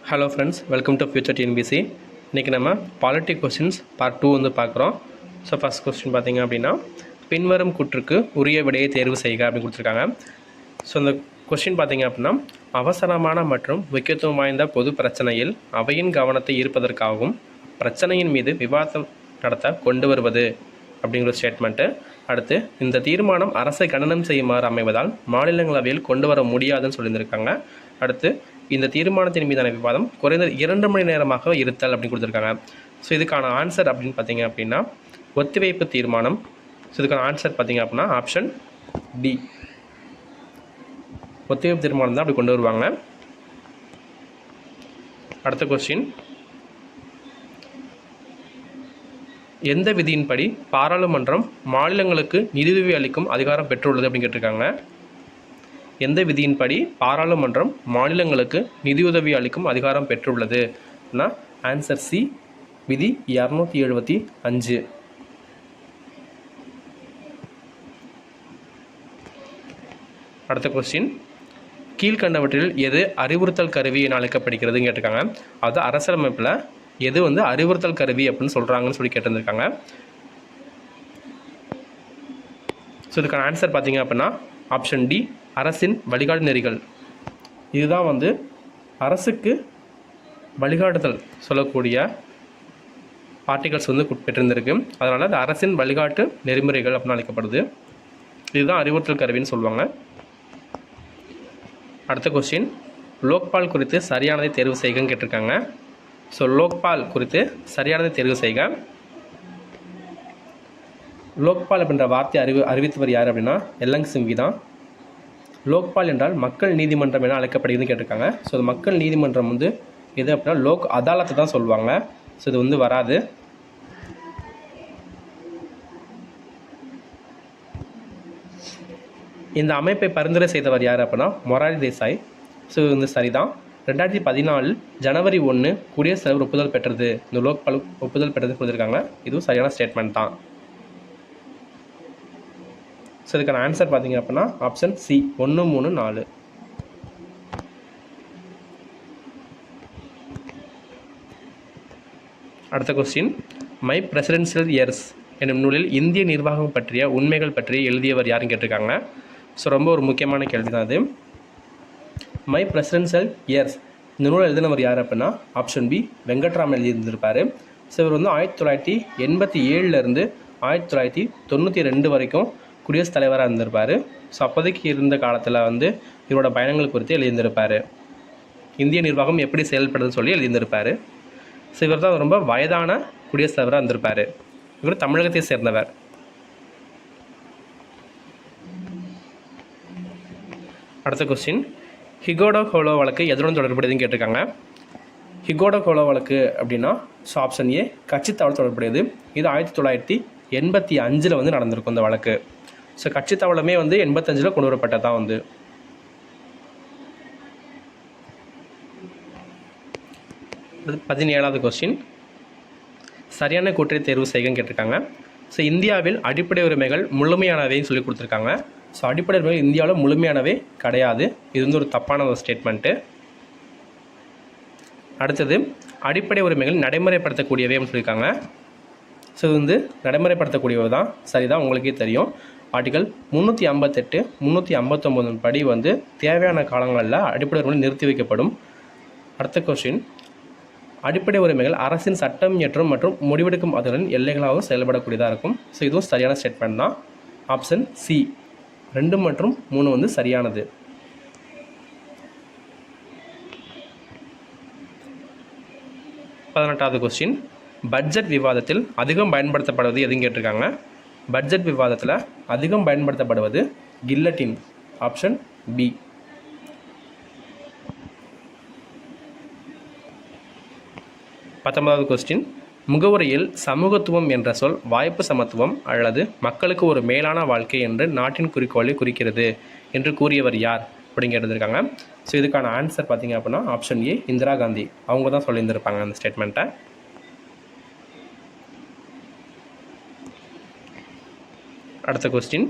Hello friends, welcome to future TNPC. இன்றைக்கி நம்ம polity questions part 2 வந்து பார்க்குறோம். ஸோ ஃபஸ்ட் கொஸ்டின் பார்த்திங்க அப்படின்னா, பின்வரும் கூற்றுக்கு உரிய விடையை தேர்வு செய்க அப்படின்னு கொடுத்துருக்காங்க. ஸோ இந்த கொஸ்டின் பார்த்திங்க அப்படின்னா, அவசரமான மற்றும் முக்கியத்துவம் வாய்ந்த பொது பிரச்சனையில் அவையின் கவனத்தை ஈர்ப்பதற்காகவும் பிரச்சனையின் மீது விவாதம் நடத்த கொண்டு வருவது அப்படிங்கிற ஸ்டேட்மெண்ட்டு. அடுத்து, இந்த தீர்மானம் அரசை கண்டனம் செய்யுமாறு அமைவதால் மாநிலங்களவையில் கொண்டு வர முடியாதுன்னு சொல்லியிருந்திருக்காங்க. அடுத்து, இந்த தீர்மானத்தின் மீதான விவாதம் குறைந்தது 2 மணி நேரமாக இருத்தல் அப்படின்னு கொடுத்துருக்காங்க. ஸோ இதுக்கான ஆன்சர் அப்படின்னு பார்த்தீங்க அப்படின்னா ஒத்திவைப்பு தீர்மானம். ஸோ இதுக்கான ஆன்சர் பார்த்தீங்க அப்படின்னா ஆப்ஷன் டி, ஒத்திவைப்பு தீர்மானம் தான் அப்படி கொண்டு வருவாங்க. அடுத்த கொஸ்டின், எந்த விதியின்படி பாராளுமன்றம் மாநிலங்களுக்கு நிதியுதவி அளிக்கும் அதிகாரம் பெற்றுள்ளது அப்படின்னு கேட்டிருக்காங்க. எந்த விதியின்படி பாராளுமன்றம் மாநிலங்களுக்கு நிதியுதவி அளிக்கும் அதிகாரம் பெற்றுள்ளது? ஆன்சர் சி, விதி 275. அடுத்த கொஸ்டின், கீழ்கண்டவற்றில் எது அறிவுறுத்தல் கருவி என அழைக்கப்படுகிறதுன்னு கேட்டிருக்காங்க. அது அரசியலமைப்பில் எது அறிவுறுத்தல் கருவி அப்படின்னு சொல்கிறாங்கன்னு சொல்லி கேட்டிருந்திருக்காங்க. ஸோ இதுக்கான ஆன்சர் பார்த்தீங்க அப்படின்னா ஆப்ஷன் டி, அரசின் வழிகாட்டு நெறிகள். இதுதான் அரசுக்கு வழிகாட்டுதல் சொல்லக்கூடிய ஆர்டிகல்ஸ் பெற்றிருந்திருக்கு. அதனால் அது அரசின் வழிகாட்டு நெறிமுறைகள் அப்படின்னு அழைக்கப்படுது. இதுதான் அறிவுறுத்தல் கருவின்னு சொல்லுவாங்க. அடுத்த கொஸ்டின், லோக்பால் குறித்து சரியானதை தேர்வு செய்கன்னு கேட்டிருக்காங்க. ஸோ லோக்பால் குறித்து சரியானதை தேர்வு செய்க. லோக்பால் அப்படின்ற வார்த்தை அறிவித்தவர் யார் அப்படின்னா எல்லங் சிங்வி தான். லோக்பால் என்றால் மக்கள் நீதிமன்றம் என அழைக்கப்படுகிறதுன்னு கேட்டிருக்காங்க. ஸோ அது மக்கள் நீதிமன்றம் எது அப்படின்னா லோக் அதாலத்தை தான் சொல்லுவாங்க. ஸோ இது வராது. இந்த அமைப்பை பரிந்துரை செய்தவர் யார் அப்படின்னா மொரார்ஜி தேசாய். ஸோ இது சரிதான். 2014 ஜனவரி 1 குடியரசுத் தலைவர் ஒப்புதல் பெற்றது. இந்த லோக்பால் ஒப்புதல் பெற்றது கொடுத்துருக்காங்க. இதுவும் சரியான ஸ்டேட்மெண்ட் தான். ஸோ இதுக்கான ஆன்சர் பார்த்தீங்க அப்படின்னா ஆப்ஷன் சி, 1, 3, 4. அடுத்த கொஸ்டின், மை பிரசிடென்சியல் இயர்ஸ் என்னும் நூலில் இந்திய நிர்வாகம் பற்றிய உண்மைகள் பற்றி எழுதியவர் யாருன்னு கேட்டிருக்காங்க. ஸோ ரொம்ப ஒரு முக்கியமான கேள்வி தான் அது. மை பிரசிடென்சியல் இயர்ஸ் இந்த நூலை எழுதினவர் யார் அப்படின்னா ஆப்ஷன் பி, வெங்கட்ராமன் எழுதியிருந்திருப்பார். ஸோ இவர் 1987 1992 வரைக்கும் குடியரசுத் தலைவராக இருந்திருப்பார். ஸோ அப்போதைக்கு இருந்த காலத்தில் இவரோட பயணங்கள் குறித்து எழுதியிருந்திருப்பார். இந்திய நிர்வாகம் எப்படி செயல்படுதுன்னு சொல்லி எழுதியிருந்திருப்பார். ஸோ இவர் தான் ரொம்ப வயதான குடியரசுத் தலைவராக இருந்திருப்பார். இவர் தமிழகத்தை சேர்ந்தவர். அடுத்த கொஸ்டின், ஹிகோடோ ஹோலோ வழக்கு எதுடன் தொடர்புடையதுன்னு கேட்டிருக்காங்க. ஹிகோடோ ஹோலோ வழக்கு அப்படின்னா ஸோ ஆப்ஷன் ஏ, கட்சித்தாவல் தொடர்புடையது. இது 1985 நடந்திருக்கும் இந்த வழக்கு. ஸோ கட்சி தாவலமே 85 கொண்டு வரப்பட்டதான் 17வது கொஸ்டின், சரியான கூற்றை தேர்வு செய்கன்னு கேட்டிருக்காங்க. ஸோ இந்தியாவில் அடிப்படை உரிமைகள் முழுமையானவைன்னு சொல்லி கொடுத்துருக்காங்க. ஸோ அடிப்படை உரிமைகள் இந்தியாவில் முழுமையானவே கிடையாது. இது ஒரு தப்பான ஒரு ஸ்டேட்மெண்ட்டு. அடுத்தது, அடிப்படை உரிமைகள் நடைமுறைப்படுத்தக்கூடியவைன்னு சொல்லியிருக்காங்க. ஸோ நடைமுறைப்படுத்தக்கூடியவை தான் சரிதான், உங்களுக்கே தெரியும். ஆர்டிகல் 358 359 படி தேவையான காலங்களில் அடிப்படை உரிமைகள் நிறுத்தி வைக்கப்படும். அடுத்த கொஸ்டின், அடிப்படை உரிமைகள் அரசின் சட்டம் இயற்றும் மற்றும் முடிவெடுக்கும் அதிகாரின் எல்லைகளாகவும் செயல்படக்கூடியதாக இருக்கும். ஸோ இதுவும் சரியான ஸ்டேட்மெண்ட் தான். ஆப்ஷன் சி, 2 மற்றும் 3 சரியானது. பதினெட்டாவது கொஸ்டின், பட்ஜெட் விவாதத்தில் அதிகம் பயன்படுத்தப்படுவது எதுன்னு கேட்டிருக்காங்க. பட்ஜெட் விவாதத்தில் அதிகம் பயன்படுத்தப்படுவது கில்லட்டின். Option B. 19வது கொஸ்டின், முகவுரையில் சமூகத்துவம் என்ற சொல் வாய்ப்பு சமத்துவம் அல்லது மக்களுக்கு ஒரு மேலான வாழ்க்கை என்று நாட்டின் குறிக்கோளை குறிக்கிறது என்று கூறியவர் யார் அப்படின்னு கேட்டிருக்காங்க. ஸோ இதுக்கான ஆன்சர் பார்த்தீங்க அப்படின்னா ஆப்ஷன் ஏ, இந்திரா காந்தி. அவங்க தான் சொல்லியிருந்திருப்பாங்க அந்த ஸ்டேட்மெண்ட்டை. அடுத்த கொஸ்டின்,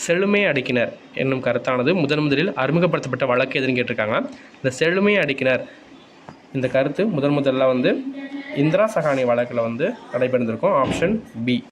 செழுமை அடுக்கினர் என்னும் கருத்தானது முதலில் அறிமுகப்படுத்தப்பட்ட வழக்கு எதுன்னு கேட்டிருக்காங்க. இந்த செழுமை அடுக்கினர் இந்த கருத்து முதல்ல வந்து இந்திரா சகானி வழக்கில் வந்து நடைபெற்றிருக்கும். Option B.